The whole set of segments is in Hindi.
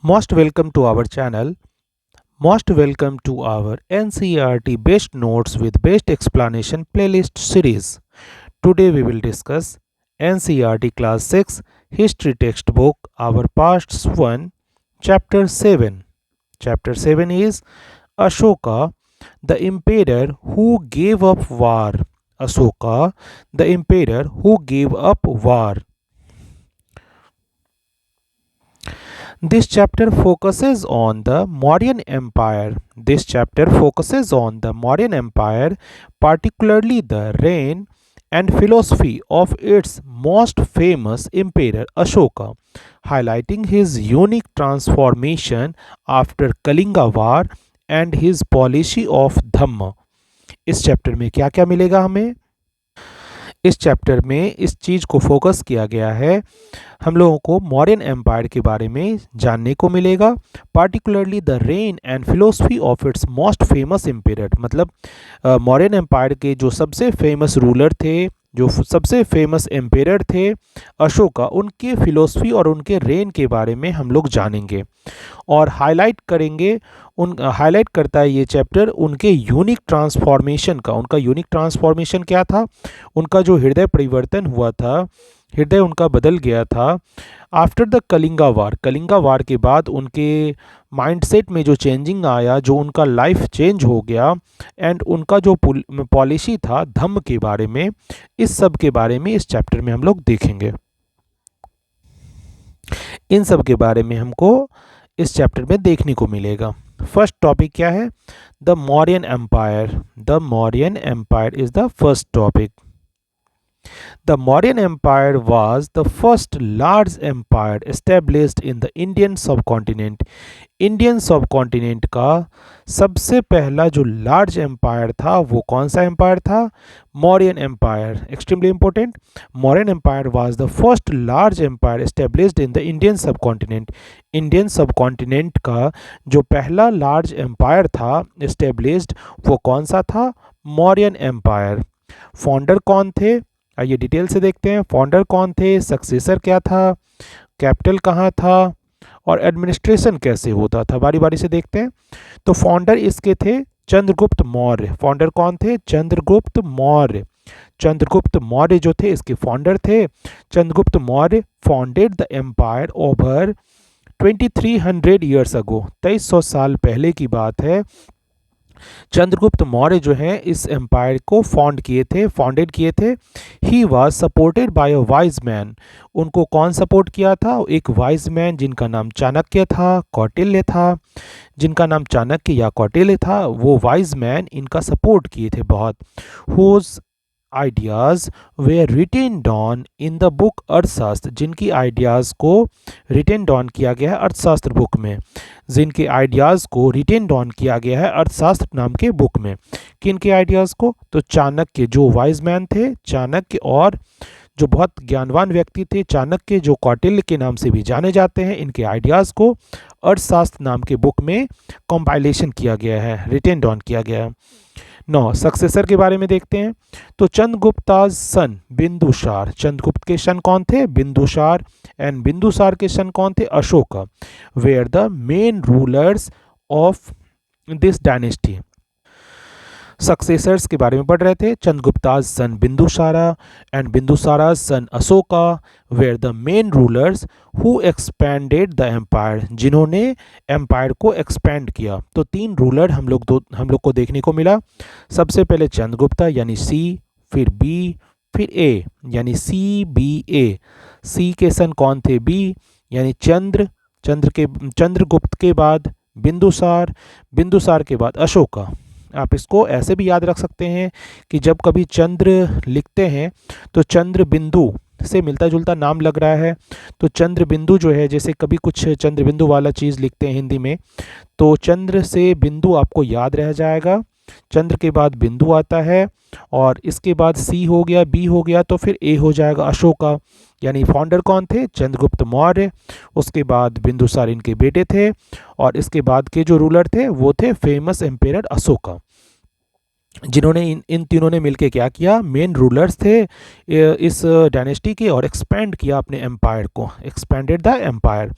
Most welcome to our channel. Most welcome to our NCERT Best Notes with Best Explanation playlist series. Today we will discuss NCERT Class 6 History Textbook, our Parts 1, Chapter 7. Chapter 7 is Ashoka, the Emperor who gave up war. Ashoka, the Emperor who gave up war. This chapter focuses on the Mauryan Empire. This chapter focuses on the Mauryan Empire, particularly the reign and philosophy of its most famous emperor Ashoka, highlighting his unique transformation after Kalinga War and his policy of Dhamma. इस चैप्टर में क्या क्या मिलेगा हमें? इस चैप्टर में इस चीज़ को फोकस किया गया है, हम लोगों को मौर्यन एम्पायर के बारे में जानने को मिलेगा, particularly the reign and philosophy of its most famous empire. मतलब मौर्यन एम्पायर के जो सबसे फेमस रूलर थे, जो सबसे फेमस एम्पायर थे अशोका, उनके फिलोसफी और उनके रेन के बारे में हम लोग जानेंगे और हाईलाइट करेंगे। हाईलाइट करता है ये चैप्टर उनके यूनिक ट्रांसफॉर्मेशन का। उनका यूनिक ट्रांसफॉर्मेशन क्या था? उनका जो हृदय परिवर्तन हुआ था, हृदय उनका बदल गया था आफ्टर द कलिंगा वार। कलिंगा वार के बाद उनके माइंडसेट में जो चेंजिंग आया, जो उनका लाइफ चेंज हो गया, एंड उनका जो पॉलिसी था धम्म के बारे में, इस सब के बारे में इस चैप्टर में हम लोग देखेंगे। इन सब के बारे में हमको इस चैप्टर में देखने को मिलेगा। फर्स्ट टॉपिक क्या है? The Mauryan empire. The Mauryan empire is the first topic. The Mauryan Empire was the first large empire established in the Indian subcontinent. Indian subcontinent का सबसे पहला जो लार्ज एम्पायर था वो कौन सा एम्पायर था? Mauryan empire. Extremely important. Mauryan empire was the first large empire established in the Indian subcontinent. Indian subcontinent का जो पहला लार्ज एम्पायर था एस्टेब्लिश्ड, वो कौन सा था? मौर्यन एम्पायर। फाउंडर कौन थे? आइए डिटेल से देखते हैं। फाउंडर कौन थे, सक्सेसर क्या था, कैपिटल कहाँ था, और एडमिनिस्ट्रेशन कैसे होता था, बारी बारी से देखते हैं। तो फाउंडर इसके थे चंद्रगुप्त मौर्य। फाउंडर कौन थे? चंद्रगुप्त मौर्य। चंद्रगुप्त मौर्य जो थे इसके फाउंडर थे। Chandragupta Maurya founded the empire over 2300 years ago. 2300 साल पहले की बात है। चंद्रगुप्त मौर्य जो हैं इस एम्पायर को फाउंडेड किए थे। He was supported by a wise man. उनको कौन सपोर्ट किया था? एक वाइज मैन जिनका नाम चाणक्य था, कौटिल्य था। जिनका नाम चाणक्य या कौटिल्य था, वो वाइज मैन इनका सपोर्ट किए थे बहुत। Whose ideas were written down in the book Arthashastra. जिनकी आइडियाज़ को रिटेन डाउन किया गया है अर्थशास्त्र बुक में। जिनके आइडियाज़ को रिटेन डाउन किया गया है अर्थशास्त्र नाम के बुक में। किन के आइडियाज़ को? तो चाणक्य जो वाइज मैन थे, चाणक्य, और जो बहुत ज्ञानवान व्यक्ति थे चाणक्य, जो कौटिल्य के नाम से भी जाने जाते हैं, इनके आइडियाज़ को अर्थशास्त्र नाम के बुक में कंपाइलेशन किया गया है, रिटेन डाउन किया गया है। नौ, सक्सेसर के बारे में देखते हैं। तो चंद्रगुप्ताज सन बिंदुसार। चंद्रगुप्त के सन कौन थे? बिंदुसार। एंड बिंदुसार के सन कौन थे? Ashoka. Were the main rulers of this dynasty. Successors के बारे में पढ़ रहे थे। Chandragupta's son Bindusara and Bindusara's son Ashoka were the main rulers who expanded the empire. जिन्होंने एम्पायर को एक्सपैंड किया। तो तीन रूलर हम लोग को देखने को मिला। सबसे पहले चंद्रगुप्ता यानी सी, फिर बी, फिर ए यानी सी बी ए। सी के सन कौन थे? बी यानी चंद्रगुप्त के बाद बिंदुसार, बिंदुसार के बाद अशोका। आप इसको ऐसे भी याद रख सकते हैं कि जब कभी चंद्र लिखते हैं तो चंद्र बिंदु से मिलता जुलता नाम लग रहा है, तो चंद्र बिंदु जो है, जैसे कभी कुछ चंद्र बिंदु वाला चीज़ लिखते हैं हिंदी में, तो चंद्र से बिंदु आपको याद रह जाएगा। चंद्र के बाद बिंदु आता है और इसके बाद सी हो गया, बी हो गया, तो फिर ए हो जाएगा अशोका। यानी फाउंडर कौन थे? चंद्रगुप्त मौर्य। उसके बाद बिंदुसार इनके बेटे थे और इसके बाद के जो रूलर थे वो थे फेमस एम्पेरर अशोका। जिन्होंने इन तीनों ने मिलके क्या किया, मेन रूलर्स थे इस डायनेस्टी के, और एक्सपेंड किया अपने एम्पायर को, expanded the empire.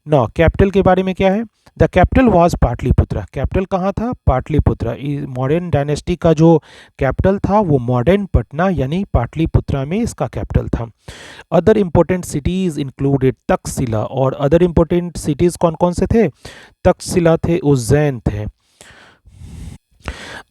Now capital के बारे में क्या है, the capital was Pataliputra. Capital कहाँ था, पाटलिपुत्र। मॉडर्न डायनेस्टी का जो कैपिटल था वो मॉडर्न पटना यानी पाटलिपुत्रा में इसका कैपिटल था। Other important cities included Takshashila, और अदर इंपॉर्टेंट सिटीज़ कौन कौन से थे, तक्षशिला थे, उज्जैन थे।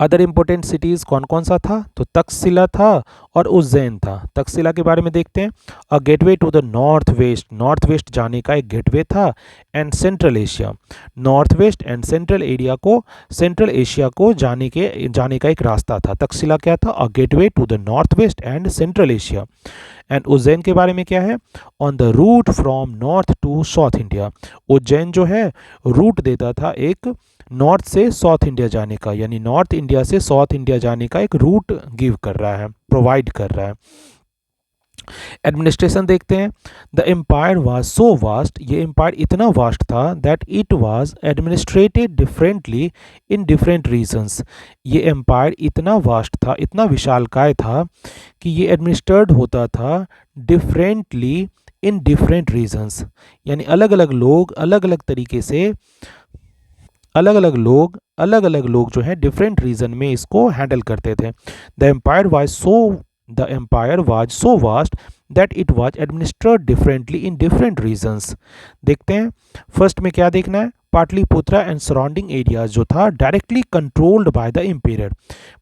अदर इंपॉर्टेंट सिटीज़ कौन कौन सा था, तो तक्षशिला था और उज्जैन था। तक्षशिला के बारे में देखते हैं, a gateway to the north west जाने का एक गेटवे था, and central Asia, north west and central Asia को जाने का एक रास्ता था। तक्षशिला क्या था, a gateway to the north west and central Asia. And Ujjain के बारे में क्या है, on the route from north to south India. Ujjain जो है रूट देता था एक नॉर्थ से साउथ इंडिया जाने का, यानी नॉर्थ इंडिया से साउथ इंडिया जाने का एक रूट गिव कर रहा है, प्रोवाइड कर रहा है। एडमिनिस्ट्रेशन देखते हैं, the empire was so vast, ये एम्पायर इतना वास्ट था, that it was administrated differently in different regions. ये एम्पायर इतना वास्ट था, इतना विशालकाय था कि ये एडमिनिस्ट्रेट होता था डिफरेंटली इन डिफरेंट रीजन्स, यानी अलग अलग तरीके से अलग अलग लोग जो है डिफरेंट रीजन में इसको हैंडल करते थे। The empire was so vast that it was administered differently in different regions. देखते हैं, फर्स्ट में क्या देखना है, पाटलिपुत्रा एंड सराउंडिंग एरियाज जो था directly controlled by the empire.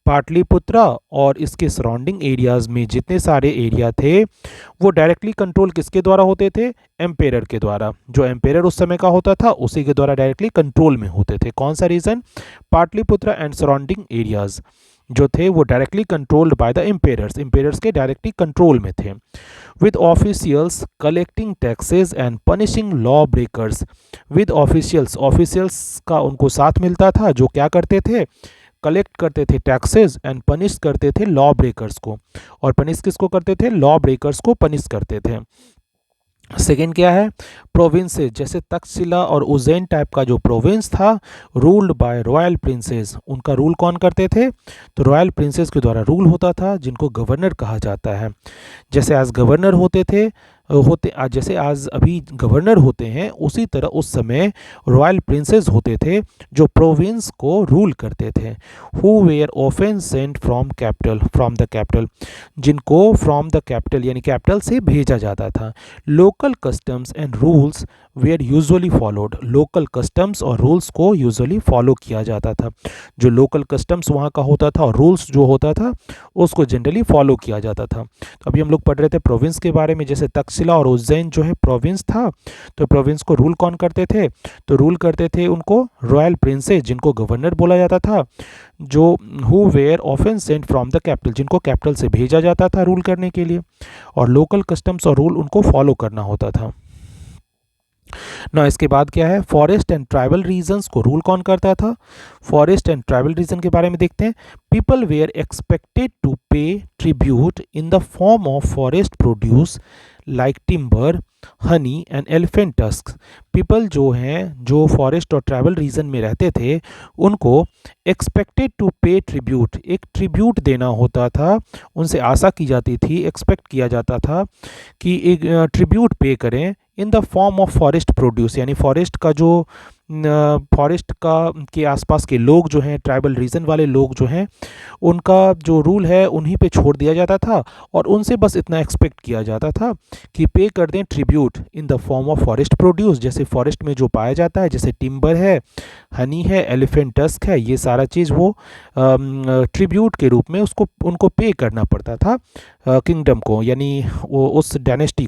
Pataliputra और इसके सराउंडिंग एरियाज में जितने सारे एरिया थे वो डायरेक्टली कंट्रोल किसके द्वारा होते थे, एम्पायर के द्वारा। जो एम्पायर उस समय का होता था उसी के द्वारा डायरेक्टली कंट्रोल में होते थे। कौन सा region, Pataliputra and surrounding areas जो थे वो directly controlled by the empires के डायरेक्टली कंट्रोल में थे। With officials collecting taxes and punishing law breakers. With officials का उनको साथ मिलता था, जो क्या करते थे, कलेक्ट करते थे टैक्सेस एंड पनिश करते थे लॉ ब्रेकर्स को। और पनिश किसको करते थे, लॉ ब्रेकर्स को पनिश करते थे। सेकेंड क्या है, प्रोविंसेस, जैसे तक्षशिला और उज्जैन टाइप का जो प्रोविंस था, रूल्ड बाय रॉयल प्रिंसेस, उनका रूल कौन करते थे, तो रॉयल प्रिंसेस के द्वारा रूल होता था, जिनको गवर्नर कहा जाता है। जैसे आज गवर्नर जैसे आज अभी गवर्नर होते हैं, उसी तरह उस समय रॉयल प्रिंसेस होते थे जो प्रोविंस को रूल करते थे। Who were often sent from the capital, जिनको फ्रॉम द कैपिटल यानी कैपिटल से भेजा जाता था। Local customs and rules were usually followed, local customs और रूल्स को यूजुअली फॉलो किया जाता था। जो लोकल कस्टम्स वहाँ का होता था और रूल्स जो होता था उसको जनरली फॉलो किया जाता था। तो अभी हम लोग पढ़ रहे थे प्रोविंस के बारे में, जैसे तक्षशिला और उज्जैन जो है प्रोविंस था, तो प्रोविंस को रूल कौन करते थे, तो रूल करते थे उनको रॉयल प्रिंसेस, जिनको गवर्नर बोला जाता था, जो who were often sent from the capital, जिनको कैपिटल से भेजा जाता था रूल करने के लिए, और लोकल कस्टम्स और रूल उनको फॉलो करना होता था ना। इसके बाद क्या है, फॉरेस्ट एंड ट्राइबल रीजन्स को रूल कौन करता था, फॉरेस्ट एंड ट्राइबल रीजन के बारे में देखते हैं। People were expected to pay tribute in the form of forest produce like timber, honey and elephant tusk. People जो हैं, जो फॉरेस्ट और ट्राइबल रीजन में रहते थे, उनको एक्सपेक्टेड टू पे ट्रिब्यूट, एक ट्रिब्यूट देना होता था, उनसे आशा की जाती थी, एक्सपेक्ट किया जाता था कि एक ट्रिब्यूट पे करें इन the form of forest produce, यानी फॉरेस्ट का जो फॉरेस्ट का के आसपास के लोग जो हैं, ट्राइबल रीजन वाले लोग जो हैं, उनका जो रूल है उन्हीं पे छोड़ दिया जाता था, और उनसे बस इतना एक्सपेक्ट किया जाता था कि पे कर दें tribute in the form of forest produce, जैसे फॉरेस्ट में जो पाया जाता है, जैसे टिम्बर है, हनी है, एलिफेंट टस्क है, ये सारा चीज़ वो ट्रिब्यूट के रूप में उनको पे करना पड़ता था किंगडम को, यानी वो उस डायनेस्टी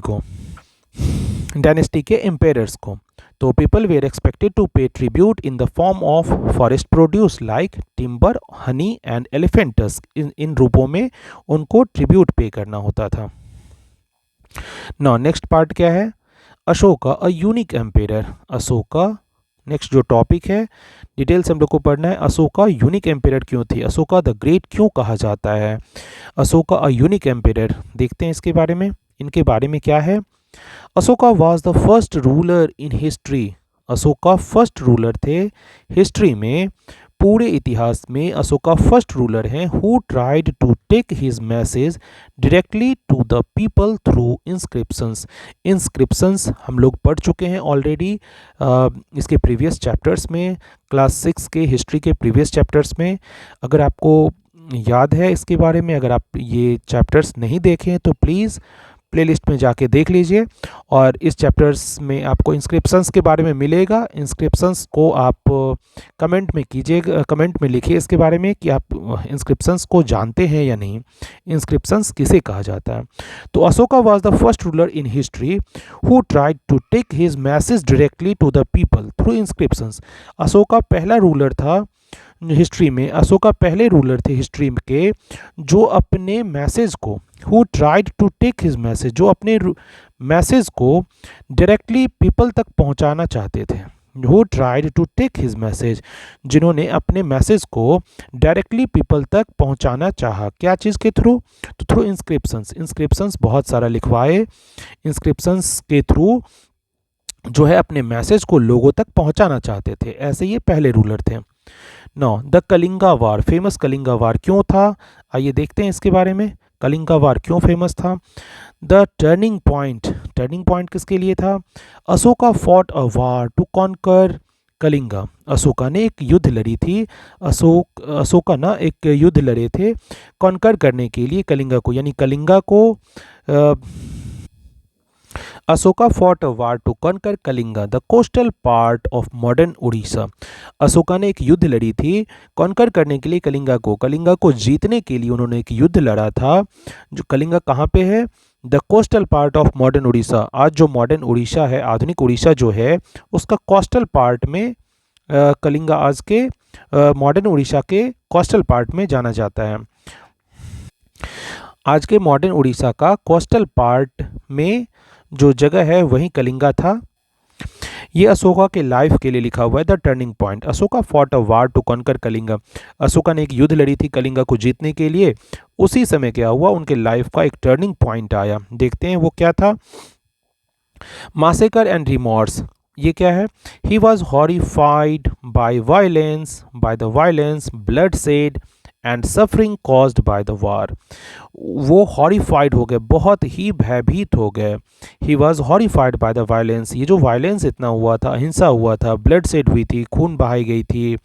के एम्पायर्स को। तो people were expected to pay tribute in the form of forest produce like timber, honey and elephants, इन रूपों में उनको ट्रिब्यूट पे करना होता था। नाउ नेक्स्ट पार्ट क्या है, Ashoka a unique empire. Ashoka next जो टॉपिक है, डिटेल से हम लोग को पढ़ना है, अशोका यूनिक एम्पायर क्यों थी, अशोका द ग्रेट क्यों कहा जाता है, अशोका अ यूनिक एम्पायर। देखते हैं इसके बारे में, इनके बारे में क्या है। Ashoka was the first ruler in history, Ashoka first ruler थे हिस्ट्री में, पूरे इतिहास में अशोका फर्स्ट रूलर हैं who tried to take his message directly to the people through inscriptions. Inscriptions हम लोग पढ़ चुके हैं ऑलरेडी इसके प्रीवियस चैप्टर्स में, क्लास 6 के हिस्ट्री के प्रीवियस चैप्टर्स में। अगर आपको याद है इसके बारे में, अगर आप ये चैप्टर्स नहीं देखें तो प्लीज़ प्लेलिस्ट में जाके देख लीजिए। और इस चैप्टर्स में आपको इंस्क्रिप्शंस के बारे में मिलेगा। इंस्क्रिप्शंस को आप कमेंट में कीजिएगा, कमेंट में लिखिए इसके बारे में कि आप इंस्क्रिप्शंस को जानते हैं या नहीं, इंस्क्रिप्शंस किसे कहा जाता है। तो Ashoka was the first ruler in history who tried to take his message directly to the people through inscriptions. Ashoka पहला रूलर था हिस्ट्री में, अशोका पहले रूलर थे हिस्ट्री के जो अपने मैसेज को, who tried to take his message, जो अपने मैसेज को डायरेक्टली पीपल तक पहुंचाना चाहते थे। Who tried to take his message, जिन्होंने अपने मैसेज को डायरेक्टली पीपल तक पहुंचाना चाहा, क्या चीज़ के थ्रू? तो थ्रू इंस्क्रिप्शंस। इंस्क्रिप्शंस बहुत सारा लिखवाए, इंस्क्रिप्शंस के थ्रू जो है अपने मैसेज को लोगों तक पहुंचाना चाहते थे। ऐसे ये पहले रूलर थे। Know the Kalinga war, famous Kalinga war क्यों था, आइए देखते हैं इसके बारे में। कलिंगा वार क्यों फेमस था? The turning point, turning point किसके लिए था? Ashoka fought a war to conquer Kalinga. Ashoka ने एक युद्ध लड़ी थी, अशोका ना एक युद्ध लड़े थे कॉन्कर करने के लिए कलिंगा को, यानी कलिंगा को Ashoka fought a war to conquer Kalinga the coastal part of modern Orissa. Ashoka ने एक युद्ध लड़ी थी कॉन्कर करने के लिए कलिंगा को, कलिंगा को जीतने के लिए उन्होंने एक युद्ध लड़ा था। जो कलिंगा कहाँ पे है? The coastal part of modern Orissa. आज जो मॉडर्न उड़ीसा है, आधुनिक उड़ीसा जो है, उसका कोस्टल पार्ट में कलिंगा आज के मॉडर्न उड़ीसा के कोस्टल पार्ट में जाना जाता है। आज के मॉडर्न उड़ीसा का कोस्टल पार्ट में जो जगह है वहीं कलिंगा था। ये अशोका के लाइफ के लिए लिखा हुआ है, the turning point. Ashoka fought a war to conquer Kalinga. Ashoka ने एक युद्ध लड़ी थी कलिंगा को जीतने के लिए। उसी समय क्या हुआ, उनके लाइफ का एक टर्निंग पॉइंट आया। देखते हैं वो क्या था। मासेकर एंड रिमॉर्स, ये क्या है? He was horrified by the violence, blood said and suffering caused by the war. वो हॉरिफाइड हो गए, बहुत ही भयभीत हो गए। He was horrified by the violence, ये जो वायलेंस इतना हुआ था, अहिंसा हुआ था, ब्लड सेड हुई थी, खून बहाई गई थी,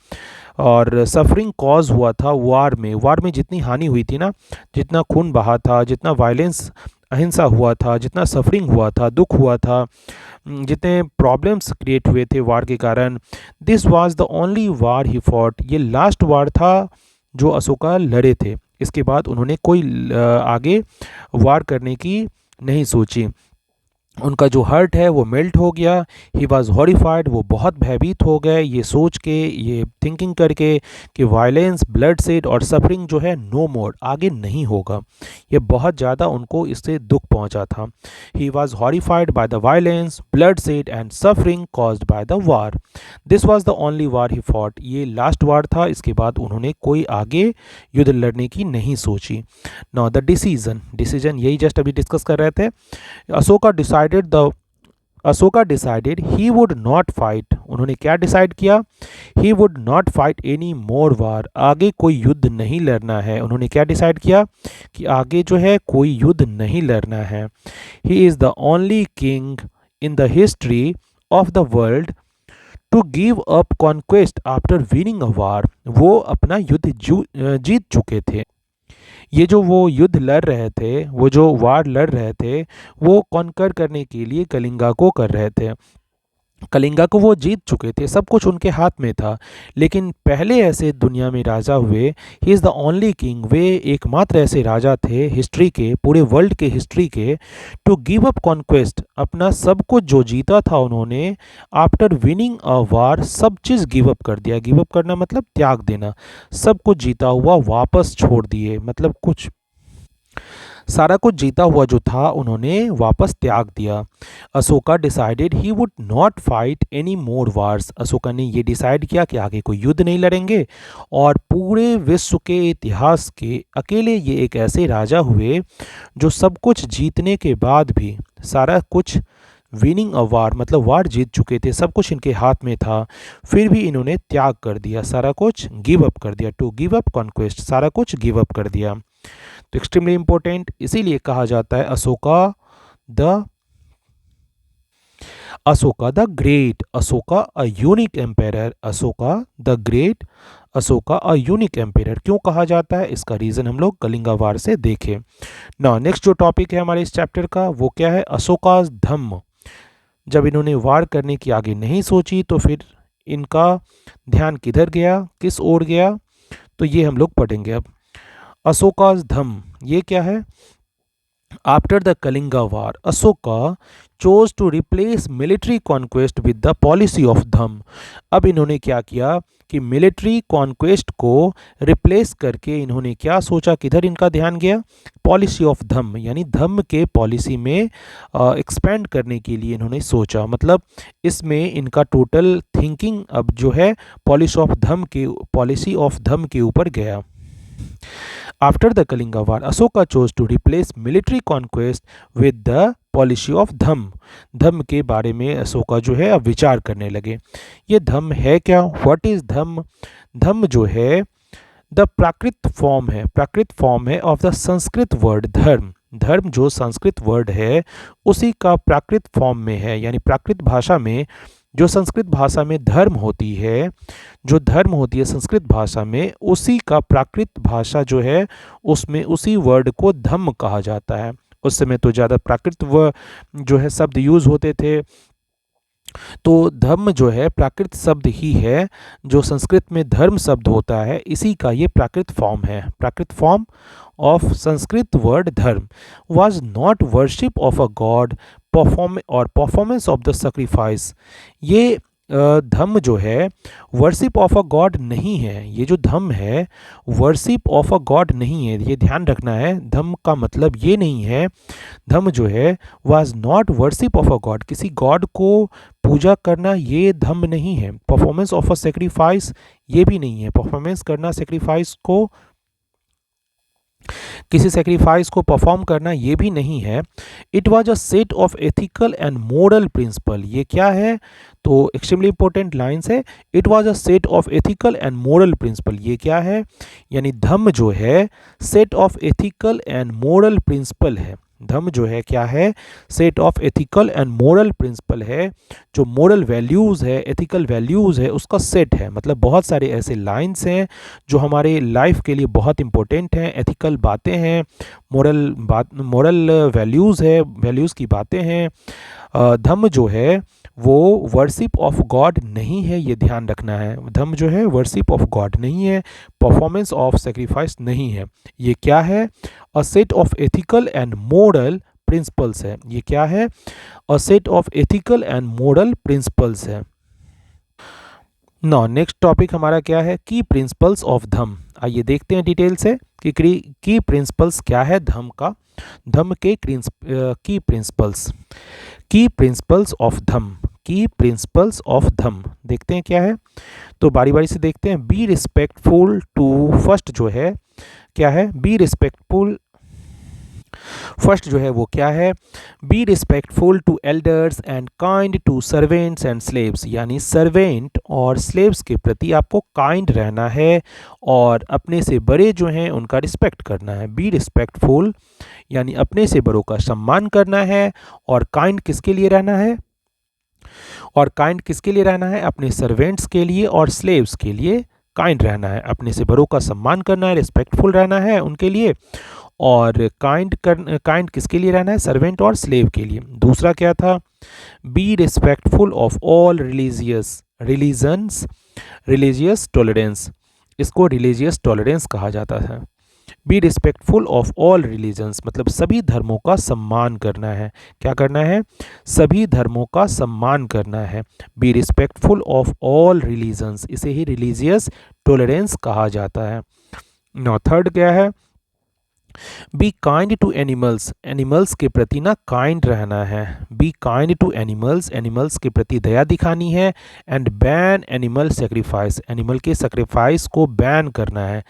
और सफरिंग कॉज हुआ था वार में। वार में जितनी हानि हुई थी ना, जितना खून बहा था, जितना वायलेंस अहिंसा हुआ था, जितना सफरिंग हुआ था, दुख हुआ था, जितने प्रॉब्लम्स क्रिएट हुए थे वार के कारण, this was the only war he fought. ये लास्ट वार था जो अशोका लड़े थे। इसके बाद उन्होंने कोई आगे वार करने की नहीं सोची। उनका जो हर्ट है वो मेल्ट हो गया। ही वॉज हॉरिफाइड, वो बहुत भयभीत हो गए ये सोच के, ये थिंकिंग करके कि वायलेंस, ब्लड सेड और सफरिंग जो है नो मोर, आगे नहीं होगा। ये बहुत ज़्यादा उनको इससे दुख पहुंचा था। He was horrified by the violence, blood said and suffering caused by the war. This was the only war he fought. ये लास्ट वार था, इसके बाद उन्होंने कोई आगे युद्ध लड़ने की नहीं सोची। नाउ द डिसीजन यही जस्ट अभी डिस्कस कर रहे थे। Ashoka decided he would not fight. उन्होंने क्या डिसाइड किया? He would not fight any more war, आगे कोई युद्ध नहीं लड़ना है। उन्होंने क्या डिसाइड किया कि आगे जो है कोई युद्ध नहीं लड़ना है। He is the only king in the history of the world to give up conquest after winning a war. वो अपना युद्ध जीत चुके थे। ये जो वो युद्ध लड़ रहे थे, वो जो वार लड़ रहे थे, वो कॉन्कर करने के लिए कलिंगा को कर रहे थे। कलिंगा को वो जीत चुके थे, सब कुछ उनके हाथ में था। लेकिन पहले ऐसे दुनिया में राजा हुए, he is the only king, वे एकमात्र ऐसे राजा थे हिस्ट्री के, पूरे वर्ल्ड के हिस्ट्री के, टू गिव अप कॉन्क्वेस्ट, अपना सब कुछ जो जीता था उन्होंने, आफ्टर विनिंग अ वार, सब चीज़ गिव अप कर दिया। गिव अप करना मतलब त्याग देना, सब कुछ जीता हुआ वापस छोड़ दिए, मतलब कुछ सारा कुछ जीता हुआ जो था उन्होंने वापस त्याग दिया। Ashoka decided he would not fight any more wars. Ashoka ने ये डिसाइड किया कि आगे कोई युद्ध नहीं लड़ेंगे, और पूरे विश्व के इतिहास के अकेले ये एक ऐसे राजा हुए जो सब कुछ जीतने के बाद भी, सारा कुछ विनिंग अ वार मतलब वार जीत चुके थे, सब कुछ इनके हाथ में था, फिर भी इन्होंने त्याग कर दिया, सारा कुछ गिव अप कर दिया। टू गिव अप कॉन्क्वेस्ट, सारा कुछ गिव अप कर दिया। तो एक्सट्रीमली इंपॉर्टेंट, इसीलिए कहा जाता है the Ashoka the great, Ashoka a unique empire, Ashoka the great, Ashoka a unique empire. क्यों कहा जाता है, इसका रीजन हम लोग कलिंगा वार से देखें ना। नेक्स्ट जो टॉपिक है हमारे इस चैप्टर का वो क्या है, अशोका धम्म। जब इन्होंने वार करने की आगे नहीं सोची तो फिर इनका ध्यान किधर गया, किस ओर गया, तो ये हम लोग पढ़ेंगे अब। अशोका धम्म ये क्या है, after the Kalinga war Ashoka chose to replace military conquest with the policy of धम्म। अब इन्होंने क्या किया कि मिलिट्री कॉन्क्वेस्ट को रिप्लेस करके इन्होंने क्या सोचा, किधर इनका ध्यान गया, पॉलिसी ऑफ धम्म, यानी धम्म के पॉलिसी में एक्सपेंड करने के लिए इन्होंने सोचा। मतलब इसमें इनका टोटल थिंकिंग अब जो है पॉलिसी ऑफ धम्म के ऊपर गया। After the Kalinga War, Ashoka chose to replace military conquest with the policy of dhamma. Dhamma के बारे में अशोका जो है अब विचार करने लगे। ये धम्म है क्या, व्हाट इज धम्म। धम्म जो है द प्राकृत फॉर्म है ऑफ द संस्कृत वर्ड धर्म। धर्म जो संस्कृत वर्ड है उसी का प्राकृत फॉर्म में है, यानी प्राकृत भाषा में जो संस्कृत भाषा में धर्म होती है, जो धर्म होती है संस्कृत भाषा में, उसी का प्राकृत भाषा जो है उसमें उसी वर्ड को धम्म कहा जाता है। उस समय तो ज़्यादा प्राकृत जो है शब्द यूज़ होते थे, तो धम्म जो है प्राकृत शब्द ही है, जो संस्कृत में धर्म शब्द होता है इसी का ये प्राकृत फॉर्म है। प्राकृत फॉर्म ऑफ संस्कृत वर्ड धर्म was not worship of a God performance of the sacrifice. ये धम्म जो है वर्शिप ऑफ अ गॉड नहीं है, ये जो धम्म है वर्शिप ऑफ अ गॉड नहीं है, ये ध्यान रखना है। धम्म का मतलब ये नहीं है, धम्म जो है was not worship of a God, किसी गॉड को पूजा करना ये धम्म नहीं है। परफॉर्मेंस ऑफ अ सेक्रीफाइस ये भी नहीं है, परफॉर्मेंस करना सेक्रीफाइस को, किसी सेक्रीफाइस को परफॉर्म करना ये भी नहीं है। It was a set of ethical and moral principle. ये क्या है, तो एक्सट्रीमली इंपॉर्टेंट लाइंस है, it was a set of ethical and moral principle. ये क्या है, यानी धम्म जो है set of ethical and moral principle है। धम्म जो है क्या है, set of ethical and moral principle है, जो मोरल वैल्यूज़ है, एथिकल वैल्यूज़ है उसका सेट है। मतलब बहुत सारे ऐसे लाइंस हैं जो हमारे लाइफ के लिए बहुत इंपॉर्टेंट हैं, एथिकल बातें हैं, मोरल वैल्यूज़ है, वैल्यूज़ की बातें हैं। धम्म जो है वो वर्शिप ऑफ गॉड नहीं है, ये ध्यान रखना है। धम्म जो है वर्शिप ऑफ गॉड नहीं है, परफॉर्मेंस ऑफ सेक्रीफाइस नहीं है। ये क्या है, अ set of ethical and moral principles है। ये क्या है, अ set of ethical and moral principles है। नेक्स्ट टॉपिक हमारा क्या है, की प्रिंसिपल्स ऑफ धम्म। आइए देखते हैं डिटेल से कि की प्रिंसिपल्स क्या है धम्म का। धम्म के की प्रिंसिपल्स ऑफ धम्म, की प्रिंसिपल्स ऑफ धम्म देखते हैं क्या है, तो बारी बारी से देखते हैं। बी रिस्पेक्टफुल टू, फर्स्ट जो है क्या है, बी रिस्पेक्टफुल, फर्स्ट जो है वो क्या है, be respectful to elders and kind to servants and slaves. यानी सर्वेंट और स्लेव्स के प्रति आपको काइंड रहना है और अपने से बड़े जो हैं उनका रिस्पेक्ट करना है। बी रिस्पेक्टफुल यानी अपने से बड़ों का सम्मान करना है, और काइंड किसके लिए रहना है, और काइंड किसके लिए रहना है, अपने सर्वेंट्स के लिए और स्लेव्स के लिए काइंड रहना है। अपने से बड़ों का सम्मान करना है, रिस्पेक्टफुल रहना है उनके लिए, और काइंड किसके लिए रहना है, सर्वेंट और स्लेव के लिए। दूसरा क्या था, be respectful of all religious tolerance, इसको रिलीजियस टॉलरेंस कहा जाता है। Be respectful of all religions मतलब सभी धर्मों का सम्मान करना है। क्या करना है, सभी धर्मों का सम्मान करना है। Be respectful of all religions, इसे ही रिलीजियस टॉलरेंस कहा जाता है। थर्ड क्या है, be kind to animals, animals के प्रति ना काइंड रहना है। Be kind to animals, animals के प्रति दया दिखानी है। And ban animal sacrifice, animal के सेक्रीफाइस को बैन करना है,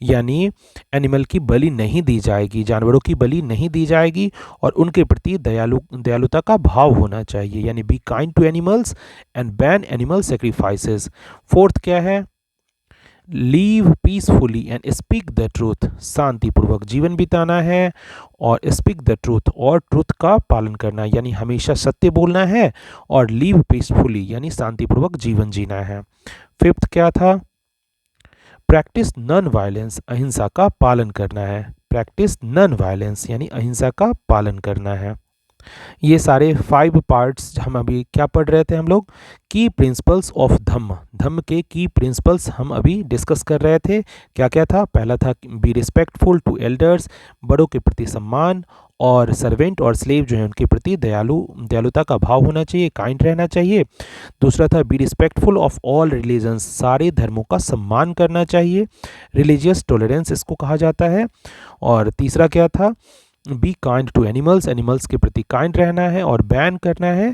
यानी एनिमल की बलि नहीं दी जाएगी, जानवरों की बलि नहीं दी जाएगी और उनके प्रति दयालुता का भाव होना चाहिए, यानी be kind to animals and ban animal sacrifices. Fourth क्या है? Live peacefully and speak the truth, शांतिपूर्वक जीवन बिताना है और स्पीक द ट्रूथ और ट्रूथ का पालन करना, यानी हमेशा सत्य बोलना है और लीव पीसफुली यानी शांतिपूर्वक जीवन जीना है। फिफ्थ क्या था? प्रैक्टिस नॉन वायलेंस, अहिंसा का पालन करना है। प्रैक्टिस नॉन वायलेंस यानी अहिंसा का पालन करना है। ये सारे 5 पार्ट्स हम अभी क्या पढ़ रहे थे हम लोग? की प्रिंसिपल्स ऑफ धम्म, धम्म के की प्रिंसिपल्स हम अभी डिस्कस कर रहे थे। क्या क्या था? पहला था बी रिस्पेक्टफुल टू एल्डर्स, बड़ों के प्रति सम्मान, और सर्वेंट और स्लेव जो है उनके प्रति दयालुता का भाव होना चाहिए, काइंड रहना चाहिए। दूसरा था be respectful of all religions, सारे धर्मों का सम्मान करना चाहिए, रिलीजियस टॉलरेंस इसको कहा जाता है। और तीसरा क्या था? Be kind to animals, animals के प्रति काइंड रहना है और बैन करना है,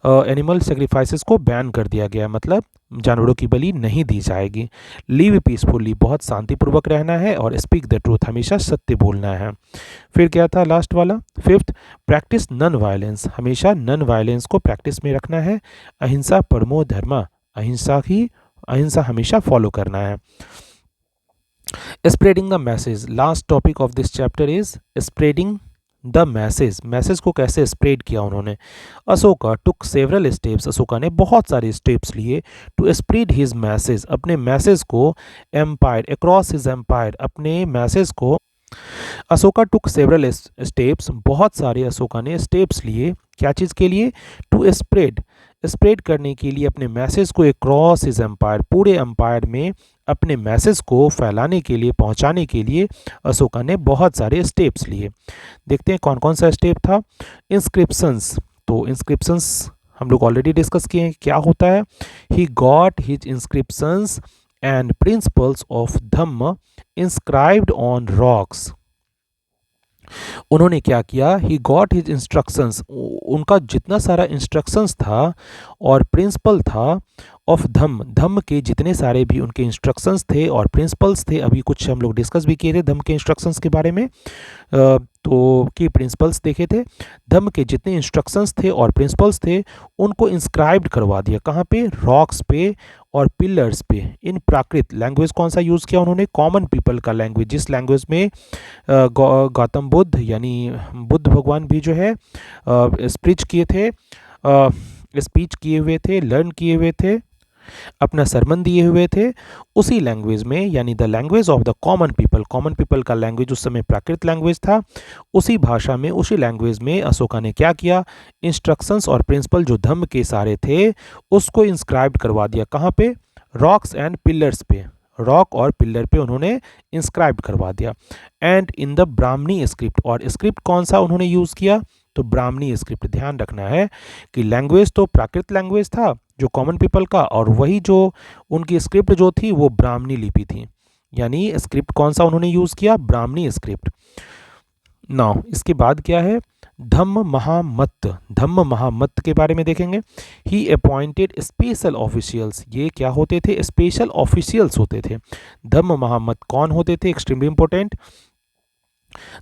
एनिमल सेक्रीफाइसेस को बैन कर दिया गया, मतलब जानवरों की बलि नहीं दी जाएगी। लिव पीसफुली, बहुत शांतिपूर्वक रहना है और स्पीक द ट्रूथ, हमेशा सत्य बोलना है। फिर क्या था लास्ट वाला? फिफ्थ, प्रैक्टिस नॉन वायलेंस, हमेशा नॉन वायलेंस को प्रैक्टिस में रखना है। अहिंसा परमो धर्मा, अहिंसा हमेशा फॉलो करना है। Spreading the message, last topic of this chapter is spreading the message, message को कैसे स्प्रेड किया उन्होंने। अशोका टुक सेवरल स्टेप्स, अशोका ने बहुत सारे स्टेप्स लिए टू स्प्रेड हिज मैसेज, अपने मैसेज को एम्पायर अक्रॉस हिज एम्पायर, अपने मैसेज को अशोका टुक सेवरल स्टेप्स, बहुत सारे अशोका ने स्टेप्स लिए, क्या चीज़ के लिए? टू स्प्रेड करने के लिए अपने मैसेज को अक्रॉस हिज एम्पायर, पूरे एम्पायर में अपने मैसेज को फैलाने के लिए, पहुंचाने के लिए अशोका ने बहुत सारे स्टेप्स लिए। देखते हैं कौन कौन सा स्टेप था। इंस्क्रिप्शंस, तो इंस्क्रिप्शंस हम लोग ऑलरेडी डिस्कस किए हैं, क्या होता है? He got his inscriptions and principles of Dhamma inscribed on rocks, उन्होंने क्या किया? ही गॉट हिज इंस्ट्रक्शंस, उनका जितना सारा इंस्ट्रक्शंस था और प्रिंसिपल था ऑफ धम्म, धम्म के जितने सारे भी उनके इंस्ट्रक्शंस थे और प्रिंसिपल्स थे, अभी कुछ हम लोग डिस्कस भी किए थे धम्म के इंस्ट्रक्शंस के बारे में, तो की प्रिंसिपल्स देखे थे। धम्म के जितने इंस्ट्रक्शंस थे और प्रिंसिपल्स थे उनको इंस्क्राइब्ड करवा दिया, कहाँ पे? रॉक्स पे और पिलर्स पे। इन प्राकृत, लैंग्वेज कौन सा यूज़ किया उन्होंने? कॉमन पीपल का लैंग्वेज, जिस लैंग्वेज में गौतम बुद्ध यानी बुद्ध भगवान भी जो है स्पीच किए थे, स्पीच किए हुए थे, लर्न किए हुए थे, अपना सरमन दिए हुए थे, उसी लैंग्वेज में, यानी the language of the common people, common people का लैंग्वेज उस समय प्राकृत लैंग्वेज था, उसी भाषा में, उसी लैंग्वेज में अशोका ने क्या किया? इंस्ट्रक्शंस और प्रिंसिपल जो धम्म के सारे थे उसको इंस्क्राइब्ड करवा दिया, कहाँ पे? रॉक्स एंड पिलर्स पे, रॉक और पिलर पे उन्होंने इंस्क्राइब करवा दिया। And in the Brahmani script, और स्क्रिप्ट कौन सा उन्होंने यूज़ किया? तो ब्राह्मणी स्क्रिप्ट। ध्यान रखना है कि लैंग्वेज तो प्राकृत लैंग्वेज था जो कॉमन पीपल का, और वही जो उनकी स्क्रिप्ट जो थी वो ब्राह्मणी लिपि थी, यानी स्क्रिप्ट कौन सा उन्होंने यूज़ किया? ब्राह्मणी स्क्रिप्ट। नाउ इसके बाद क्या है? धम्म महामत्त, धम्म महामत्त के बारे में देखेंगे। ही अपॉइंटेड स्पेशल ऑफिशियल्स, ये क्या होते थे? स्पेशल ऑफिशियल्स होते थे। धम्म महामत्त कौन होते थे? एक्सट्रीमली इंपॉर्टेंट,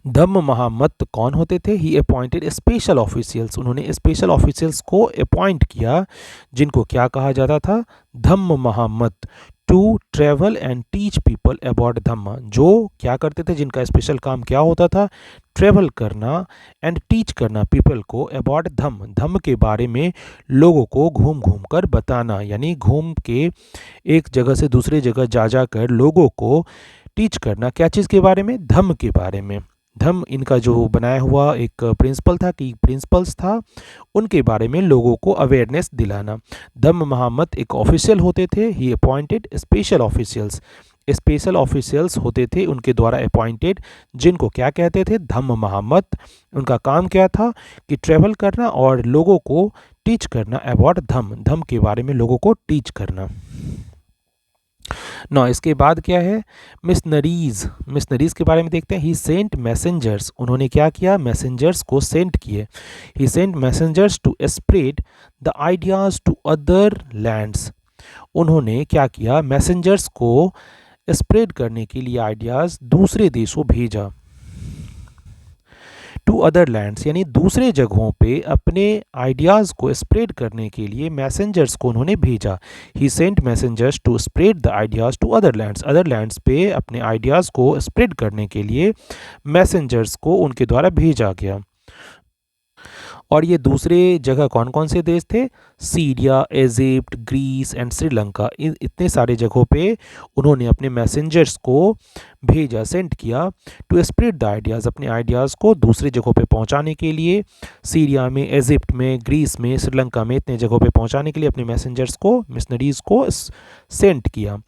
धम्म महामत्त कौन होते थे? ही अपॉइंटेड स्पेशल ऑफिशियल्स, उन्होंने स्पेशल ऑफिशियल्स को अपॉइंट किया, जिनको क्या कहा जाता था? Dhamma mahamatta, to travel and teach people about dhamma, जो क्या करते थे? जिनका स्पेशल काम क्या होता था? ट्रेवल करना एंड टीच करना पीपल को अबाउट धम्म, धम्म के बारे में लोगों को घूम घूम कर बताना, यानी घूम के एक जगह से दूसरी जगह जा जा कर लोगों को टीच करना, क्या चीज़ के बारे में? धम्म के बारे में। धम्म इनका जो बनाया हुआ एक प्रिंसिपल था, कि प्रिंसिपल्स था, उनके बारे में लोगों को अवेयरनेस दिलाना। धम्म महामत एक ऑफिशियल होते थे, he appointed special officials, special officials होते थे उनके द्वारा अपॉइंटेड, जिनको क्या कहते थे? धम्म महामत। उनका काम क्या था? कि ट्रेवल करना और लोगों को टीच करना अबाउट धम्म, धम्म के बारे में लोगों को टीच करना। ना इसके बाद क्या है, मिशनरीज। मिशनरीज के बारे में देखते हैं। ही सेंट मैसेंजर्स, उन्होंने क्या किया, मैसेंजर्स को सेंट किए। He sent messengers to spread the ideas to other lands, उन्होंने क्या किया, मैसेंजर्स को स्प्रेड करने के लिए आइडियाज़ दूसरे देशों भेजा। टू अदर लैंड्स यानी दूसरे जगहों पे अपने आइडियाज़ को स्प्रेड करने के लिए मैसेंजर्स को उन्होंने भेजा। He sent messengers to spread the ideas to other lands पे अपने आइडियाज़ को स्प्रेड करने के लिए मैसेंजर्स को उनके द्वारा भेजा गया। और ये दूसरे जगह कौन कौन से देश थे, Syria, Egypt, Greece and Sri Lanka, इतने सारे जगहों पे उन्होंने अपने मैसेंजर्स को भेजा, सेंड किया टू स्प्रेड द आइडियाज़, अपने आइडियाज़ को दूसरी जगहों पे पहुंचाने के लिए। सीरिया में, इजिप्ट में, ग्रीस में, श्रीलंका में, इतने जगहों पे पहुंचाने के लिए अपने मैसेंजर्स को, मिशनरीज़ को सेंड किया।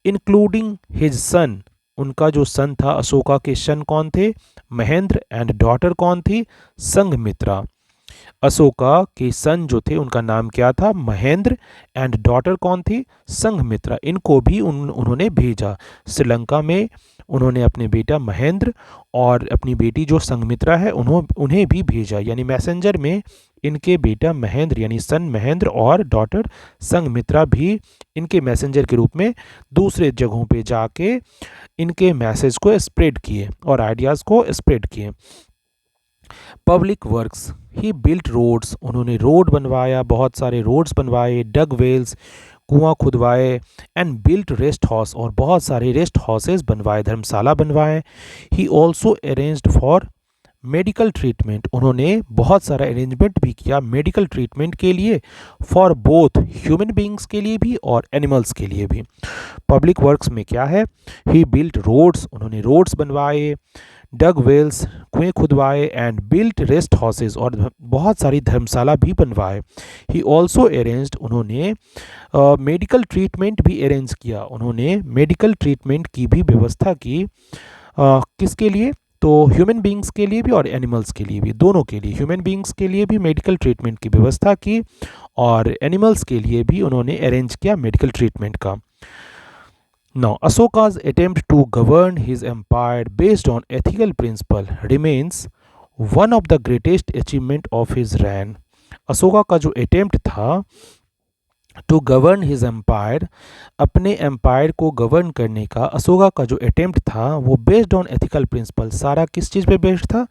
इंक्लूडिंग हिज सन, उनका जो सन था, अशोका के सन कौन थे, महेंद्र, एंड डॉटर कौन थी, संघमित्रा। अशोका के सन जो थे उनका नाम क्या था, महेंद्र, एंड डॉटर कौन थी, संघमित्रा। इनको भी उन्होंने भेजा। श्रीलंका में उन्होंने अपने बेटा महेंद्र और अपनी बेटी जो संघमित्रा है उन्हें भी भेजा। यानी मैसेंजर में इनके बेटा महेंद्र यानी सन महेंद्र और डॉटर संघमित्रा भी इनके मैसेंजर के रूप में दूसरे जगहों पे जाके इनके मैसेज को स्प्रेड किए और आइडियाज़ को स्प्रेड किए। पब्लिक वर्क्स, ही बिल्ट रोड्स, उन्होंने रोड बनवाया, बहुत सारे रोड्स बनवाए। डग वेल्स, कुआं खुदवाए। एंड बिल्ट रेस्ट हाउस, और बहुत सारे रेस्ट हाउसेज बनवाए, धर्मशाला बनवाए। He also arranged for medical treatment, उन्होंने बहुत सारा अरेंजमेंट भी किया मेडिकल ट्रीटमेंट के लिए, फॉर बोथ ह्यूमन बींग्स के लिए भी और एनिमल्स के लिए भी। पब्लिक वर्क्स में क्या है, ही बिल्ट रोड्स, उन्होंने रोड्स बनवाए, डग वेल्स, कुएं खुदवाए, एंड बिल्ट रेस्ट हाउसेज, और बहुत सारी धर्मशाला भी बनवाए। ही ऑल्सो अरेंज्ड, उन्होंने मेडिकल ट्रीटमेंट भी अरेंज किया, उन्होंने मेडिकल ट्रीटमेंट की भी व्यवस्था की। किसके लिए, तो ह्यूमन बींग्स के लिए भी और एनिमल्स के लिए भी, दोनों के लिए, ह्यूमन बींग्स के लिए भी मेडिकल ट्रीटमेंट की व्यवस्था की और एनिमल्स के लिए भी उन्होंने अरेंज किया मेडिकल ट्रीटमेंट का। Now, Ashoka's attempt to govern his empire based on ethical principle remains one of the greatest achievement of his reign. Ashoka का जो अटेम्प्ट था टू गवर्न हिज एम्पायर, अपने एम्पायर को गवर्न करने का अशोका का जो अटेम्प्ट था वो बेस्ड ऑन एथिकल प्रिंसिपल, सारा किस चीज़ पे बेस्ड था,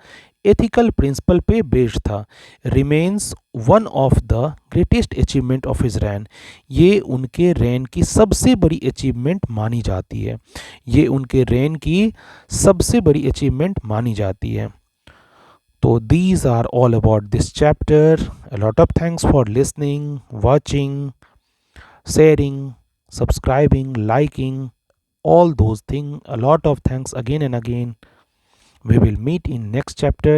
एथिकल प्रिंसिपल पे बेस्ड था। Remains one of the greatest achievement of his reign, ये उनके रेन की सबसे बड़ी अचीवमेंट मानी जाती है, ये उनके रेन की सबसे बड़ी अचीवमेंट मानी जाती है। तो these are all about this chapter. A lot of thanks for listening, watching, sharing, subscribing, liking, all those things. A lot of thanks again and again. We will meet in next chapter.